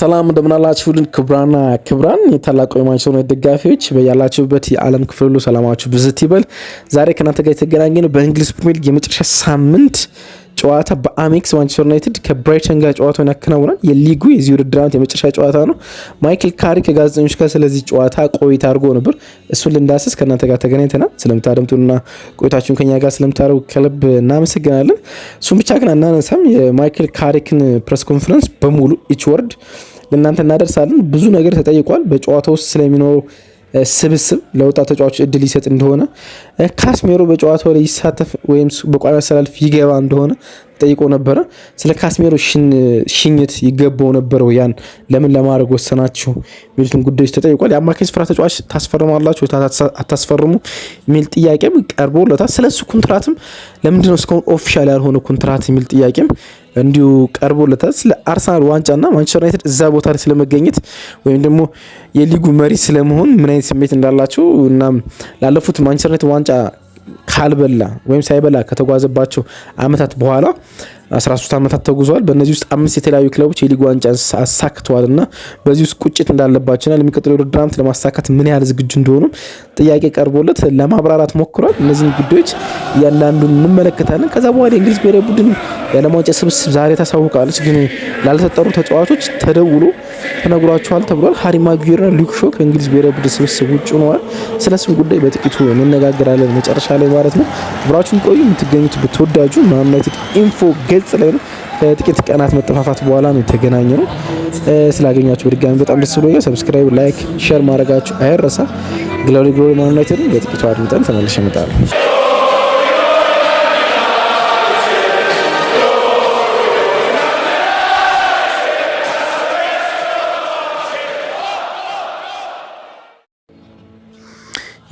ሰላም እንደምናላችሁልን ክብራና ክብራን የታላቁ የማንቸስተር ዩናይትድ ደጋፊዎች በያላችሁበት የዓለም ክፍል ሁሉ ሰላማችሁ ብዝት ይበል። ዛሬ ከናንተ ጋር የተገናኘነው በእንግሊዝ ፕሪሚየር ሊግ የመጨረሻ ሳምንት ጨዋታ በአሜክስ ማንቸስተር ዩናይትድ ከብራይተን ጋር ጨዋታውን ያከናውናል። የሊጉ የዚህ ውድድር ዓመት የመጨረሻ ጨዋታ ነው። ማይክል ካሪክ ከጋዜጠኞች ጋር ስለዚህ ጨዋታ ቆይታ አድርጎ ነበር። እሱን ልንዳስስ ከእናንተ ጋር ተገናኝተናል። ስለምታደምጡና ቆይታችሁን ከኛ ጋር ስለምታደርጉ ከልብ እናመሰግናለን። እሱም ብቻ ግን አናነሳም። የማይክል ካሪክን ፕሬስ ኮንፈረንስ በሙሉ ኢች ወርድ ለእናንተ እናደርሳለን። ብዙ ነገር ተጠይቋል። በጨዋታ ውስጥ ስለሚኖረው ስብስብ ለወጣት ተጫዋቾች እድል ይሰጥ እንደሆነ፣ ካስሜሮ በጨዋታው ላይ ይሳተፍ ወይም በቋሚ አሰላለፍ ይገባ እንደሆነ ጠይቆ ነበረ። ስለ ካስሜሮ ሽኝት ይገባው ነበረው ያን ለምን ለማድረግ ወሰናችሁ የሚሉትን ጉዳዮች ተጠይቋል። የአማካይ ስፍራ ተጫዋች ታስፈርማላችሁ አታስፈርሙ የሚል ጥያቄም ቀርቦለታል። ስለሱ ኮንትራትም ለምንድነው እስካሁን ኦፊሻል ያልሆነ ኮንትራት የሚል ጥያቄም እንዲሁ ቀርቦለታል። ስለ አርሰናል ዋንጫና ማንቸስተር ዩናይትድ እዛ ቦታ ላይ ስለመገኘት ወይም ደግሞ የሊጉ መሪ ስለመሆን ምን አይነት ስሜት እንዳላቸው እና ላለፉት ማንቸስተር ዩናይትድ ዋንጫ ካልበላ ወይም ሳይበላ ከተጓዘባቸው አመታት በኋላ 13 አመታት ተጉዟል። በእነዚህ ውስጥ 5 የተለያዩ ክለቦች የሊጉ ዋንጫ አሳክተዋል እና በዚህ ውስጥ ቁጭት እንዳለባቸውና ለሚቀጥለው የውድድር ዓመት ለማሳካት ምን ያህል ዝግጁ እንደሆኑ ጥያቄ ቀርቦለት ለማብራራት ሞክሯል። እነዚህን ጉዳዮች እያንዳንዱን እንመለከታለን። ከዛ በኋላ የእንግሊዝ ብሔራዊ ቡድን የዓለም ዋንጫ ስብስብ ዛሬ ታሳውቃለች፣ ግን ላልተጠሩ ተጫዋቾች ተደውሎ ተነግሯቸዋል ተብሏል። ሃሪ ማጉዌርና ሉክ ሾው ከእንግሊዝ ብሔራዊ ቡድን ስብስብ ውጭ ሆነዋል። ስለሱም ጉዳይ በጥቂቱ እንነጋገራለን መጨረሻ ላይ ማለት ነው። አብራችሁን ቆዩ። የምትገኙት በተወዳጁ ማን ዩናይትድ ኢንፎ ገጽ ላይ ነው። ከጥቂት ቀናት መጠፋፋት በኋላ ነው የተገናኘ ነው። ስላገኛችሁ በድጋሚ በጣም ደስ ብሎኛል። ሰብስክራይብ፣ ላይክ፣ ሼር ማድረጋችሁ አይረሳ። ግሎሪ ማን ዩናይትድን በጥቂቱ አድምጠን ተመልሼ እመጣለሁ።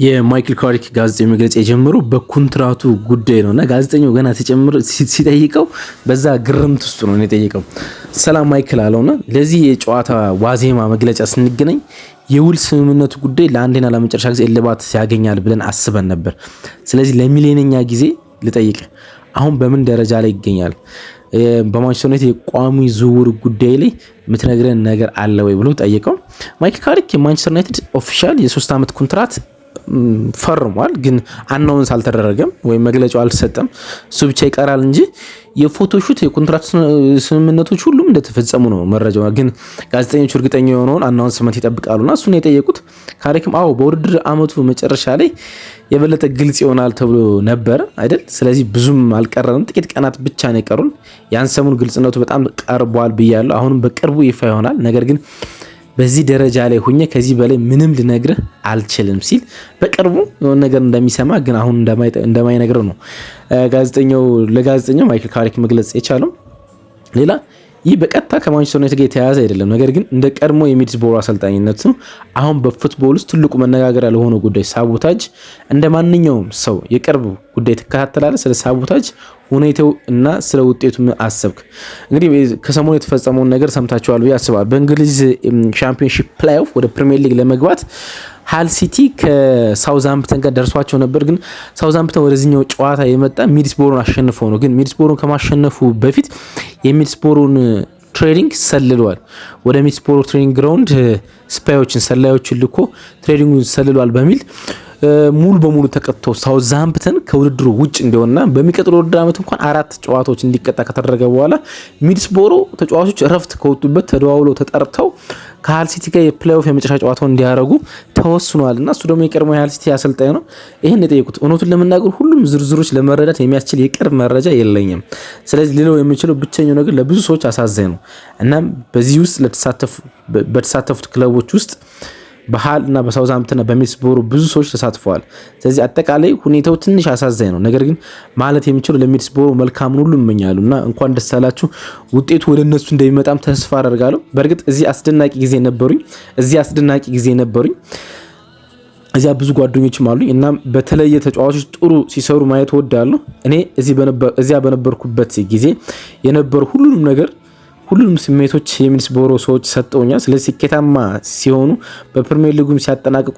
የማይክል ካሪክ ጋዜጣዊ መግለጫ የጀመረው በኮንትራቱ ጉዳይ ነውና ጋዜጠኛው ገና ሲጠይቀው በዛ ግርምት ውስጥ ነው የጠየቀው። ሰላም ማይክል አለውና ለዚህ የጨዋታ ዋዜማ መግለጫ ስንገናኝ የውል ስምምነቱ ጉዳይ ለአንዴና ለመጨረሻ ጊዜ እልባት ያገኛል ብለን አስበን ነበር። ስለዚህ ለሚሊዮነኛ ጊዜ ልጠይቅ፣ አሁን በምን ደረጃ ላይ ይገኛል? በማንቸስተር ዩናይትድ የቋሚ ዝውውር ጉዳይ ላይ የምትነግረን ነገር አለ ወይ ብሎ ጠየቀው። ማይክል ካሪክ የማንቸስተር ዩናይትድ ኦፊሻል የ3 ዓመት ኮንትራት ፈርሟል፣ ግን አናውንስ አልተደረገም ወይም መግለጫው አልተሰጠም። እሱ ብቻ ይቀራል እንጂ የፎቶሹት የኮንትራክት ስምምነቶች ሁሉም እንደተፈጸሙ ነው መረጃው። ግን ጋዜጠኞች እርግጠኛ የሆነውን አናውንስመንት ይጠብቃሉና እሱን የጠየቁት ካሪክም አዎ በውድድር አመቱ መጨረሻ ላይ የበለጠ ግልጽ ይሆናል ተብሎ ነበር አይደል? ስለዚህ ብዙም አልቀረንም፣ ጥቂት ቀናት ብቻ ነው የቀሩን። ያን ሰሞን ግልጽነቱ በጣም ቀርቧል ብያለሁ። አሁንም በቅርቡ ይፋ ይሆናል። ነገር ግን በዚህ ደረጃ ላይ ሆኜ ከዚህ በላይ ምንም ልነግርህ አልችልም ሲል በቅርቡ የሆነ ነገር እንደሚሰማ ግን አሁን እንደማይነግረው ነው ለጋዜጠኛው ማይክል ካሪክ መግለጽ የቻለው። ሌላ ይህ በቀጥታ ከማንቸስተር ዩናይትድ ጋር የተያያዘ አይደለም። ነገር ግን እንደ ቀድሞ የሚድስቦሮ አሰልጣኝነት ነው አሁን በፉትቦል ውስጥ ትልቁ መነጋገሪያ ለሆነ ጉዳይ ሳቦታጅ፣ እንደ ማንኛውም ሰው የቅርብ ጉዳይ ትከታተላለህ። ስለ ሳቦታጅ ሁኔታው እና ስለ ውጤቱ ምን አሰብክ? እንግዲህ ከሰሞኑ የተፈጸመውን ነገር ሰምታችኋል ብዬ አስባለሁ። በእንግሊዝ ሻምፒዮንሺፕ ፕሌይኦፍ ወደ ፕሪሚየር ሊግ ለመግባት ሃል ሲቲ ከሳውዝሃምፕተን ጋር ደርሷቸው ነበር። ግን ሳውዝሃምፕተን ወደዚህኛው ጨዋታ የመጣ ሚድስቦሮን አሸንፈው ነው። ግን ሚድስቦሮን ከማሸነፉ በፊት የሚድስቦሮን ትሬኒንግ ሰልሏል። ወደ ሚድስቦሮ ትሬኒንግ ግራውንድ ስፓዮችን ሰላዮችን ልኮ ትሬኒንጉን ሰልሏል በሚል ሙሉ በሙሉ ተቀጥቶ ሳውዝሃምፕተን ከውድድሩ ውጭ እንዲሆንና በሚቀጥለው ውድድር ዓመት እንኳን 4 ጨዋታዎች እንዲቀጣ ከተደረገ በኋላ ሚድስቦሮ ተጫዋቾች እረፍት ከወጡበት ተደዋውለው ተጠርተው ከሃል ሲቲ ጋር የፕሌይኦፍ የመጨረሻ ጨዋታውን እንዲያደርጉ ተወስኗልና እሱ ደግሞ የቀድሞ የሃል ሲቲ አሰልጣኝ ነው። ይሄን የጠየቁት እውነቱን ለመናገር ሁሉም ዝርዝሮች ለመረዳት የሚያስችል የቅርብ መረጃ የለኝም። ስለዚህ ሌላው የሚችለው ብቸኛው ነገር ለብዙ ሰዎች አሳዛኝ ነው። እናም በዚህ ውስጥ በተሳተፉት ክለቦች ውስጥ በሃል እና በሳውዝሃምፕተን እና በሚድስቦሮ ብዙ ሰዎች ተሳትፈዋል። ስለዚህ አጠቃላይ ሁኔታው ትንሽ አሳዛኝ ነው። ነገር ግን ማለት የሚችለው ለሚድስቦሮ መልካሙን ሁሉ እመኛለሁ እና እንኳን ደስ ያላችሁ። ውጤቱ ወደ እነሱ እንደሚመጣም ተስፋ አደርጋለሁ። በእርግጥ እዚህ አስደናቂ ጊዜ ነበሩኝ። እዚያ ብዙ ጓደኞችም አሉኝ እና በተለየ ተጫዋቾች ጥሩ ሲሰሩ ማየት እወዳለሁ። እኔ እዚያ በነበርኩበት ጊዜ የነበሩ ሁሉንም ስሜቶች የሚድስቦሮ ሰዎች ሰጠውኛል። ስለዚህ ስኬታማ ሲሆኑ በፕሪሚየር ሊጉም ሲያጠናቅቁ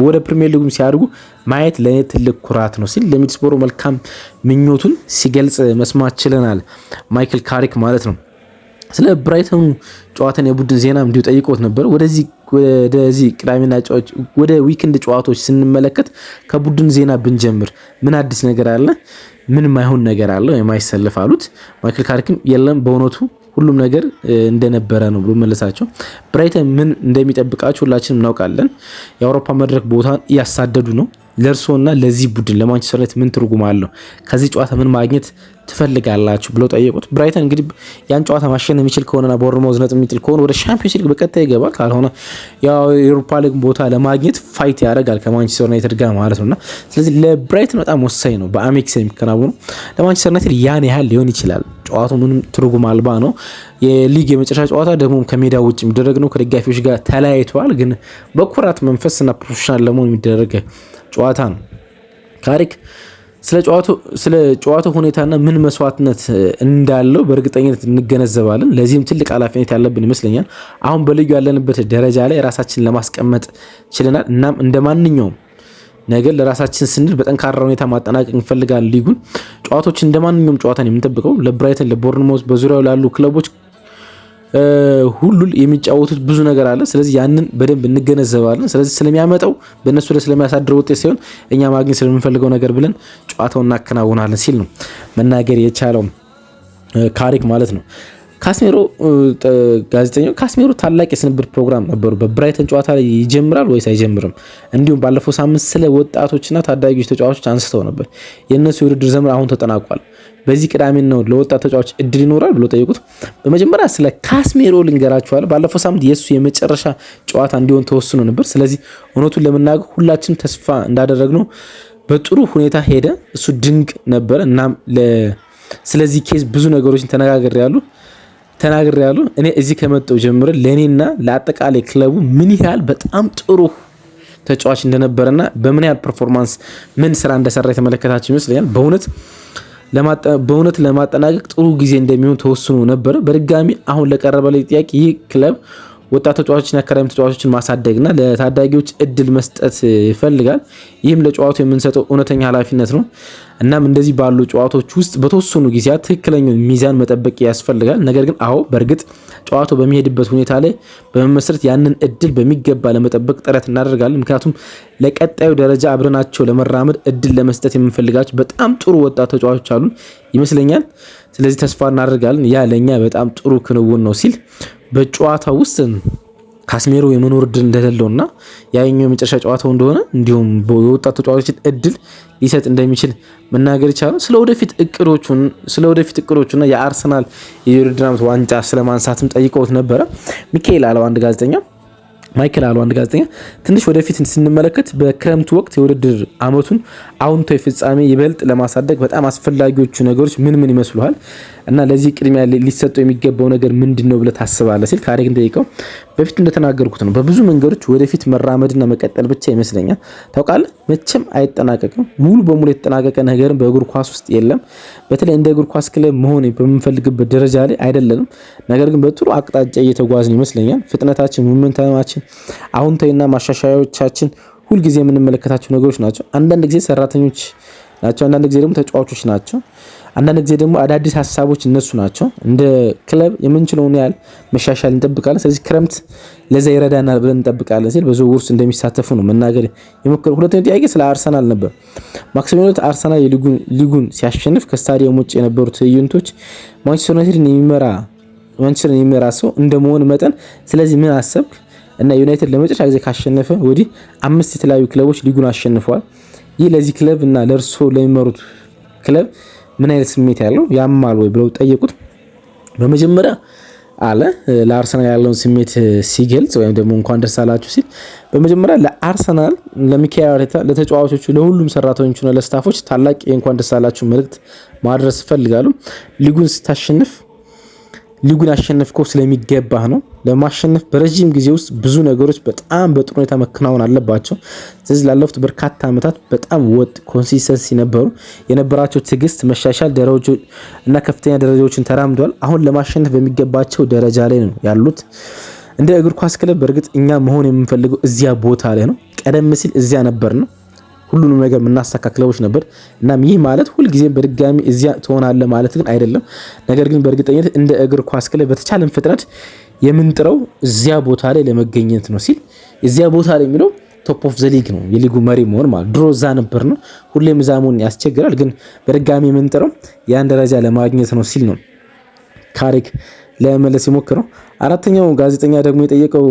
ወደ ፕሪሚየር ሊጉም ሲያድጉ ማየት ለኔ ትልቅ ኩራት ነው ሲል ለሚድስቦሮ መልካም ምኞቱን ሲገልጽ መስማት ችለናል። ማይክል ካሪክ ማለት ነው። ስለ ብራይተኑ ጨዋታን የቡድን ዜና እንዲሁ ጠይቆት ነበር። ወደዚህ ቅዳሜና ወደ ዊክንድ ጨዋታዎች ስንመለከት ከቡድን ዜና ብንጀምር ምን አዲስ ነገር አለ? ምን ማይሆን ነገር አለ? የማይሰልፍ አሉት። ማይክል ካሪክም የለም በእውነቱ ሁሉም ነገር እንደነበረ ነው ብሎ መለሳቸው። ብራይተን ምን እንደሚጠብቃቸው ሁላችንም እናውቃለን። የአውሮፓ መድረክ ቦታን እያሳደዱ ነው። ለእርሶና ለዚህ ቡድን ለማንቸስተር ዩናይትድ ምን ትርጉም አለው? ከዚህ ጨዋታ ምን ማግኘት ትፈልጋላችሁ ብለው ጠየቁት። ብራይተን እንግዲህ ያን ጨዋታ ማሸነፍ የሚችል ከሆነና ቦርንማውዝ ነጥብ የሚጥል ከሆነ ወደ ሻምፒዮንስ ሊግ በቀጥታ ይገባል። ካልሆነ ያው የአውሮፓ ሊግ ቦታ ለማግኘት ፋይት ያደርጋል ከማንቸስተር ዩናይትድ ጋር ማለት ነውና ስለዚህ ለብራይተን በጣም ወሳኝ ነው። በአሜክስ የሚከናወኑ ለማንቸስተር ዩናይትድ ያን ያህል ሊሆን ይችላል። ጨዋታው ምንም ትርጉም አልባ ነው። የሊግ የመጨረሻ ጨዋታ ደግሞ ከሜዳ ውጭ የሚደረግ ነው። ከደጋፊዎች ጋር ተለያይተዋል። ግን በኩራት መንፈስና ፕሮፌሽናል ለመሆን የሚደረግ ጨዋታ ነው። ካሪክ ስለ ጨዋታው ሁኔታና ምን መስዋዕትነት እንዳለው በእርግጠኝነት እንገነዘባለን። ለዚህም ትልቅ ኃላፊነት ያለብን ይመስለኛል። አሁን በልዩ ያለንበት ደረጃ ላይ ራሳችንን ለማስቀመጥ ችለናል። እናም እንደማንኛውም ነገር ለራሳችን ስንል በጠንካራ ሁኔታ ማጠናቀቅ እንፈልጋለን። ሊጉን ጨዋታዎች እንደማንኛውም ጨዋታ ነው የምንጠብቀው። ለብራይተን፣ ለቦርንማውዝ፣ በዙሪያው ላሉ ክለቦች ሁሉ የሚጫወቱት ብዙ ነገር አለ። ስለዚህ ያንን በደንብ እንገነዘባለን። ስለዚህ ስለሚያመጣው በእነሱ ላይ ስለሚያሳድረው ውጤት ሳይሆን እኛ ማግኘት ስለምንፈልገው ነገር ብለን ጨዋታውን እናከናውናለን ሲል ነው መናገር የቻለው ካሪክ ማለት ነው። ጋዜጠኛው ካስሜሮ ታላቅ የስንብት ፕሮግራም ነበሩ። በብራይተን ጨዋታ ላይ ይጀምራል ወይስ አይጀምርም? እንዲሁም ባለፈው ሳምንት ስለ ወጣቶችና ታዳጊዎች ተጫዋቾች አንስተው ነበር። የእነሱ የውድድር ዘመን አሁን ተጠናቋል። በዚህ ቅዳሜ ነው ለወጣት ተጫዋች እድል ይኖራል ብሎ ጠይቁት። በመጀመሪያ ስለ ካስሜሮ ልንገራችኋል። ባለፈው ሳምንት የእሱ የመጨረሻ ጨዋታ እንዲሆን ተወስኖ ነበር። ስለዚህ እውነቱን ለመናገር ሁላችንም ተስፋ እንዳደረግነው በጥሩ ሁኔታ ሄደ። እሱ ድንቅ ነበር። እናም ስለዚህ ኬዝ ብዙ ነገሮችን ተናግሬያለሁ። እኔ እዚህ ከመጣሁ ጀምሮ ለእኔና ለአጠቃላይ ክለቡ ምን ያህል በጣም ጥሩ ተጫዋች እንደነበረና በምን ያህል ፐርፎርማንስ ምን ስራ እንደሰራ የተመለከታችሁ ይመስለኛል። በእውነት ለማጠናቀቅ ጥሩ ጊዜ እንደሚሆን ተወስኖ ነበር። በድጋሚ አሁን ለቀረበልኝ ጥያቄ ይህ ክለብ ወጣት ተጫዋቾችን አካዳሚ ተጫዋቾችን ማሳደግና ለታዳጊዎች እድል መስጠት ይፈልጋል። ይህም ለጨዋታው የምንሰጠው እውነተኛ ኃላፊነት ነው። እናም እንደዚህ ባሉ ጨዋታዎች ውስጥ በተወሰኑ ጊዜያት ትክክለኛውን ሚዛን መጠበቅ ያስፈልጋል። ነገር ግን በእርግጥ ጨዋታው በሚሄድበት ሁኔታ ላይ በመመስረት ያንን እድል በሚገባ ለመጠበቅ ጥረት እናደርጋለን። ምክንያቱም ለቀጣዩ ደረጃ አብረናቸው ለመራመድ እድል ለመስጠት የምንፈልጋቸው በጣም ጥሩ ወጣት ተጫዋቾች አሉን ይመስለኛል። ስለዚህ ተስፋ እናደርጋለን። ያ ለእኛ በጣም ጥሩ ክንውን ነው ሲል በጨዋታው ውስጥ ካስሜሮ የመኖር እድል እንደሌለውና ያኛው የመጨረሻ ጨዋታው እንደሆነ እንዲሁም የወጣት ተጫዋቾችን እድል ሊሰጥ እንደሚችል መናገር ይቻላል። ስለ ወደፊት እቅዶቹና የአርሰናል የውድድር ዓመት ዋንጫ ስለማንሳትም ጠይቀውት ነበረ። ማይክል አለው አንድ ጋዜጠኛ ትንሽ ወደፊት ስንመለከት በክረምቱ ወቅት የውድድር ዓመቱን አዎንታዊ ፍጻሜ ይበልጥ ለማሳደግ በጣም አስፈላጊዎቹ ነገሮች ምን ይመስሉሃል? እና ለዚህ ቅድሚያ ሊሰጠው የሚገባው ነገር ምንድነው ብለህ ታስባለህ ሲል ካሪክን ጠይቀው በፊት እንደተናገርኩት ነው። በብዙ መንገዶች ወደፊት መራመድና መቀጠል ብቻ ይመስለኛል። ታውቃለህ መቼም አይጠናቀቅም። ሙሉ በሙሉ የተጠናቀቀ ነገር በእግር ኳስ ውስጥ የለም። በተለይ እንደ እግር ኳስ ክለብ መሆን በምንፈልግበት ደረጃ ላይ አይደለንም። ነገር ግን በጥሩ አቅጣጫ እየተጓዝን ይመስለኛል። ፍጥነታችን፣ ሞመንተማችን፣ አዎንታዊና ማሻሻያዎቻችን ሁልጊዜ የምንመለከታቸው ነገሮች ናቸው። አንዳንድ ጊዜ ሰራተኞች ናቸው፣ አንዳንድ ጊዜ ደግሞ ተጫዋቾች ናቸው፣ አንዳንድ ጊዜ ደግሞ አዳዲስ ሀሳቦች እነሱ ናቸው። እንደ ክለብ የምንችለውን ያህል መሻሻል እንጠብቃለን። ስለዚህ ክረምት ለዛ ይረዳናል ብለን እንጠብቃለን ሲል በዝውውር ውስጥ እንደሚሳተፉ ነው መናገር የሞከረው። ሁለተኛው ጥያቄ ስለ አርሰናል ነበር። ማክሰኞ ዕለት አርሰናል ሊጉን ሲያሸንፍ ከስታዲየም ውጭ የነበሩ ትዕይንቶች ማንቸስተር ዩናይትድን የሚመራ ሰው እንደመሆን መጠን ስለዚህ ምን አሰብክ? እና ዩናይትድ ለመጨረሻ ጊዜ ካሸነፈ ወዲህ 5 የተለያዩ ክለቦች ሊጉን አሸንፈዋል። ይህ ለዚህ ክለብ እና ለእርሶ ለሚመሩት ክለብ ምን አይነት ስሜት ያለው ያማል ወይ ብለው ጠየቁት። በመጀመሪያ አለ ለአርሰናል ያለውን ስሜት ሲገልጽ ወይም ደግሞ እንኳን ደስ አላችሁ ሲል በመጀመሪያ ለአርሰናል፣ ለሚካኤል አርቴታ፣ ለተጫዋቾቹ፣ ለሁሉም ሰራተኞችና ለስታፎች ታላቅ የእንኳን ደስ አላችሁ መልእክት ማድረስ እፈልጋለሁ። ሊጉን አሸነፍከው ስለሚገባህ ነው። ለማሸነፍ በረጅም ጊዜ ውስጥ ብዙ ነገሮች በጣም በጥሩ ሁኔታ መከናወን አለባቸው። ስለዚህ ላለፉት በርካታ ዓመታት በጣም ኮንሲስተንሲ የነበራቸው ትዕግስት፣ መሻሻል እና ከፍተኛ ደረጃዎችን ተራምደዋል። አሁን ለማሸነፍ በሚገባቸው ደረጃ ላይ ነው ያሉት። እንደ እግር ኳስ ክለብ በእርግጥ እኛ መሆን የምንፈልገው እዚያ ቦታ ላይ ነው። ቀደም ሲል እዚያ ነበር ነው። ሁሉንም ነገር የምናሳካ ክለቦች ነበር። እናም ይህ ማለት ሁልጊዜም በድጋሚ እዚያ ትሆናለህ ማለት ግን አይደለም። ነገር ግን በእርግጠኝነት እንደ እግር ኳስ ክለብ በተቻለን ፍጥነት የምንጥረው እዚያ ቦታ ላይ ለመገኘት ነው ሲል እዚያ ቦታ ላይ የሚለው ቶፕ ኦፍ ዘ ሊግ ነው፣ የሊጉ መሪ መሆን ማለት ድሮ እዛ ነበር ነው። ሁሌም እዛ መሆን ያስቸግራል፣ ግን በድጋሚ የምንጥረው ያን ደረጃ ለማግኘት ነው ሲል ነው ካሪክ ለመመለስ የሞከረው። አራተኛው ጋዜጠኛ ደግሞ የጠየቀው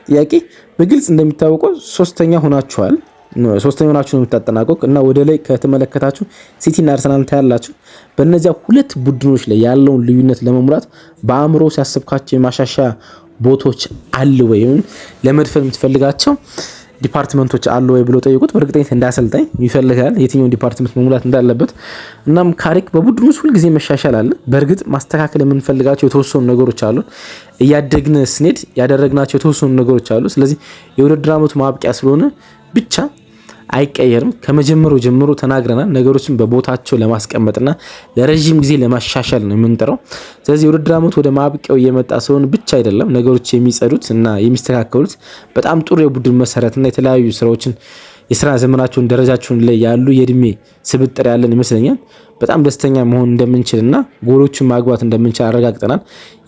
ጥያቄ በግልጽ እንደሚታወቀው ሶስተኛ ሆናችሁ ነው የምታጠናቀቁ እና ወደ ላይ ከተመለከታችሁ ሲቲና አርሰናል ታያላችሁ። በእነዚያ ሁለት ቡድኖች ላይ ያለውን ልዩነት ለመሙላት በአእምሮ ሲያስብካቸው የማሻሻያ ቦታዎች አሉ ወይም ለመድፈን የምትፈልጋቸው ዲፓርትመንቶች አሉ ወይ ብሎ ጠይቁት። በእርግጠኝነት እንዳሰልጣኝ ይፈልጋል የትኛውን ዲፓርትመንት መሙላት እንዳለበት። እናም ካሪክ በቡድኑ ውስጥ ሁልጊዜ መሻሻል አለ። በእርግጥ ማስተካከል የምንፈልጋቸው የተወሰኑ ነገሮች አሉ። እያደግን ስኔድ ያደረግናቸው የተወሰኑ ነገሮች አሉ። ስለዚህ የውድድር ዓመቱ ማብቂያ ስለሆነ ብቻ አይቀየርም። ከመጀመሪያው ጀምሮ ተናግረናል። ነገሮችን በቦታቸው ለማስቀመጥና ለረጅም ጊዜ ለማሻሻል ነው የምንጥረው። ስለዚህ የውድድር ዓመቱ ወደ ማብቂያው እየመጣ ስለሆነ ብቻ አይደለም ነገሮች የሚጸዱት እና የሚስተካከሉት በጣም ጥሩ የቡድን መሰረትና የተለያዩ ስራዎችን የስራ ዘመናቸውን ደረጃቸውን ላይ ያሉ የእድሜ ስብጥር ያለን ይመስለኛል። በጣም ደስተኛ መሆን እንደምንችልና ጎሎችን ማግባት እንደምንችል አረጋግጠናል።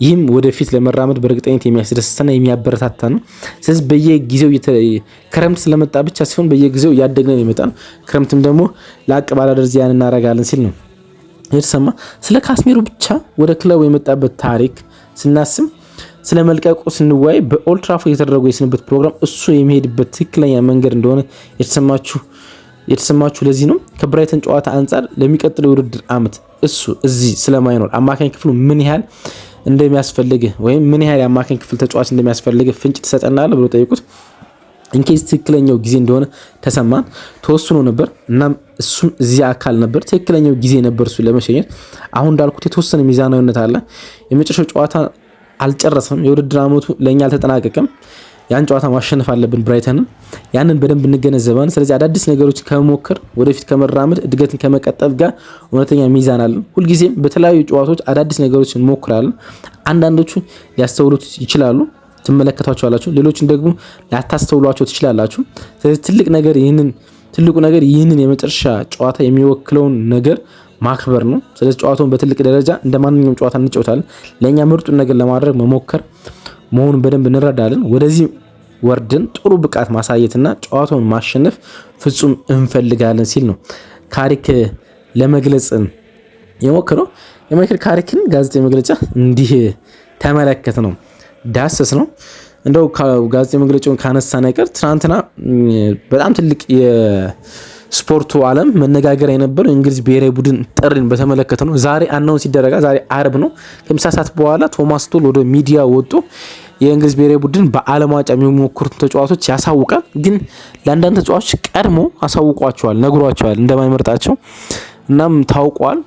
ይህም ወደፊት ለመራመድ በእርግጠኝነት የሚያስደስትና የሚያበረታታ ነው። ስለዚህ በየጊዜው ክረምት ስለመጣ ብቻ ሲሆን በየጊዜው እያደግነን ይመጣል። ክረምትም ደግሞ ላቅ ባለ ደረጃ ያን እናረጋለን ሲል ነው የተሰማ። ስለ ካስሜሮ ብቻ ወደ ክለቡ የመጣበት ታሪክ ስናስብ ስለ መልቀቁ ስንወያይ በኦልድ ትራፎርድ የተደረገው የስንብት ፕሮግራም እሱ የሚሄድበት ትክክለኛ መንገድ እንደሆነ የተሰማችሁ ለዚህ ነው። ከብራይተን ጨዋታ አንጻር ለሚቀጥለው የውድድር ዓመት እሱ እዚህ ስለማይኖር አማካኝ ክፍሉ ምን ያህል እንደሚያስፈልግህ ወይም ምን ያህል የአማካኝ ክፍል ተጫዋች እንደሚያስፈልግህ ፍንጭ ትሰጠናለህ ብሎ ጠይቁት። ኢንኬስ ትክክለኛው ጊዜ እንደሆነ ተሰማን። ተወስኖ ነበር እናም እሱም እዚህ አካል ነበር። ትክክለኛው ጊዜ ነበር እሱ ለመሸኘት። አሁን እንዳልኩት የተወሰነ ሚዛናዊነት አለ። የመጨረሻው ጨዋታ አልጨረሰም። የውድድር ዓመቱ ለኛ አልተጠናቀቀም። ያን ጨዋታ ማሸነፍ አለብን ብራይተንን። ያንን በደንብ እንገነዘባለን። ስለዚህ አዳዲስ ነገሮችን ከመሞከር ወደፊት ከመራመድ እድገትን ከመቀጠል ጋር እውነተኛ ሚዛን አለን። ሁልጊዜም በተለያዩ ጨዋታዎች አዳዲስ ነገሮችን እንሞክራለን። አንዳንዶቹ ሊያስተውሉት ይችላሉ፣ ትመለከቷቸዋላችሁ። ሌሎችን ደግሞ ላታስተውሏቸው ትችላላችሁ። ስለዚህ ትልቁ ነገር ይህንን የመጨረሻ ጨዋታ የሚወክለውን ነገር ማክበር ነው። ስለዚህ ጨዋታውን በትልቅ ደረጃ እንደ ማንኛውም ጨዋታ እንጫወታለን። ለኛ ምርጡን ነገር ለማድረግ መሞከር መሆኑን በደንብ እንረዳለን። ወደዚህ ወርደን ጥሩ ብቃት ማሳየትና ጨዋታውን ማሸነፍ ፍጹም እንፈልጋለን ሲል ነው ካሪክ ለመግለጽ የሞከረው። የማይክል ካሪክን ጋዜጣዊ መግለጫ እንዲህ ተመለከት ነው ዳሰስ ነው። እንደው ጋዜጣዊ መግለጫውን ካነሳን አይቀር ትናንትና በጣም ትልቅ ስፖርቱ ዓለም መነጋገሪያ የነበረው የእንግሊዝ ብሔራዊ ቡድን ጥሪን በተመለከተ ነው። ዛሬ አናውንስ ሲደረጋል። ዛሬ አርብ ነው። ከምሳ ሰዓት በኋላ ቶማስ ቱል ወደ ሚዲያ ወጥቶ የእንግሊዝ ብሔራዊ ቡድን በዓለም ዋንጫ የሚሞክሩት ተጫዋቾች ያሳውቃል። ግን ለአንዳንድ ተጫዋቾች ቀድሞ አሳውቋቸዋል፣ ነግሯቸዋል እንደማይመርጣቸው። እናም ታውቋል።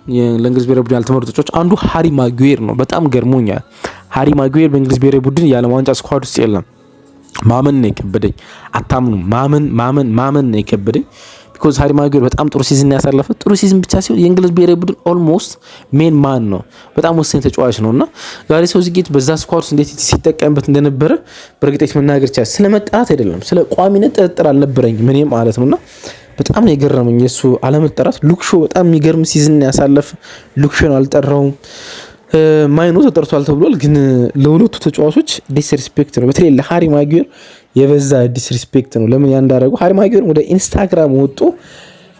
ለእንግሊዝ ብሔራዊ ቡድን ያልተመረጡ ተጫዋቾች አንዱ ሃሪ ማጉዌር ነው። በጣም ገርሞኛል። ሃሪ ማጉዌር በእንግሊዝ ብሔራዊ ቡድን የዓለም ዋንጫ ስኳድ ውስጥ የለም። ማመን ነው የከበደኝ። አታምኑ። ማመን ነው የከበደኝ። ቢኮዝ ሃሪ ማጉዌር በጣም ጥሩ ሲዝን ያሳለፈ ጥሩ ሲዝን ብቻ ሲሆን የእንግሊዝ ብሔራዊ ቡድን ኦልሞስት ሜን ማን ነው፣ በጣም ወሳኝ ተጫዋች ነውና ጋሪ ሳውዝጌት በዛ ስኳድ ውስጥ እንዴት ሲጠቀምበት እንደነበረ በእርግጠኝነት መናገር ይቻላል። ስለ መጠራት አይደለም፣ ስለ ቋሚነት ጥርጥር አልነበረኝም እኔም ማለት ነውና በጣም ነው የገረመኝ የሱ አለመጠራት። ሉክሾ በጣም የሚገርም ሲዝን ያሳለፈ ሉክሾን አልጠራውም። ማይኖ ተጠርቷል ተብሏል፣ ግን ለሁለቱ ተጫዋቾች ዲስሪስፔክት ነው። በተለይ ለሃሪ ማጉዌር የበዛ ዲስሪስፔክት ነው። ለምን ያንዳረጉ ሃሪ ማጉዌር ወደ ኢንስታግራም ወጥቶ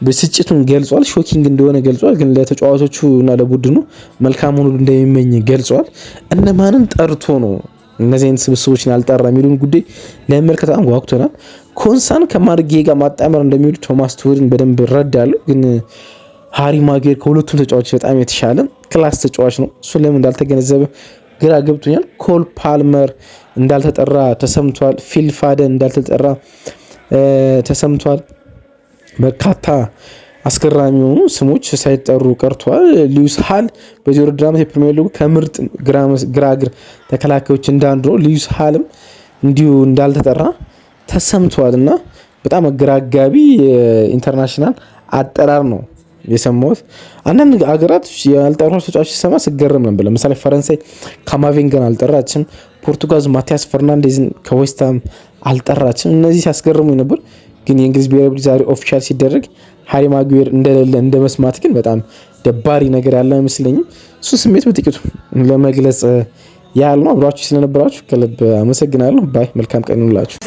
ብስጭቱን ገልጿል። ሾኪንግ እንደሆነ ገልጿል፣ ግን ለተጫዋቾቹ እና ለቡድኑ መልካም ሁሉ እንደሚመኝ ገልጿል። እነማንን ጠርቶ ነው እነዚህ አይነት ስብስቦችን ያልጠራ የሚሉን ጉዳይ ለመመልከት በጣም ጓጉቶናል። ኮንሳን ከማርጌ ጋር ማጣመር እንደሚወዱ ቶማስ ቱልን በደንብ እረዳለሁ፣ ግን ሃሪ ማጉዌር ከሁለቱም ተጫዋቾች በጣም የተሻለ ክላስ ተጫዋች ነው። እሱ ለምን እንዳልተገነዘበ ግራ ገብቶኛል። ኮል ፓልመር እንዳልተጠራ ተሰምቷል። ፊል ፋደን እንዳልተጠራ ተሰምቷል። በርካታ አስገራሚ የሆኑ ስሞች ሳይጠሩ ቀርተዋል። ሉዊስ ሃል በዚህ ውድድር ዓመት የፕሪሚየር ሊጉ ከምርጥ ግራግር ተከላካዮች እንዳንዱ ነው። ሉዊስ ሃልም እንዲሁ እንዳልተጠራ ተሰምቷል እና በጣም አገራጋቢ ኢንተርናሽናል አጠራር ነው የሰማሁት። አንዳንድ ሀገራት ያልጠሯቸው ተጫዋቾች ሲሰማ ስገረም ነበር። ለምሳሌ ፈረንሳይ ካማቪንጋን አልጠራችም። ፖርቱጋል ማቲያስ ፈርናንዴዝን ከዌስትሃም አልጠራችም። እነዚህ ሲያስገርሙኝ ነበር። ግን የእንግሊዝ ብሔራዊ ቡድን ዛሬ ኦፊሻል ሲደረግ ሃሪ ማጉዌር እንደሌለ እንደመስማት ግን በጣም ደባሪ ነገር ያለ አይመስለኝም። እሱ ስሜት በጥቂቱ ለመግለጽ ያህል ነው። አብራችሁ ስለነበራችሁ ከልብ አመሰግናለሁ። ባይ መልካም ቀን ይሁንላችሁ።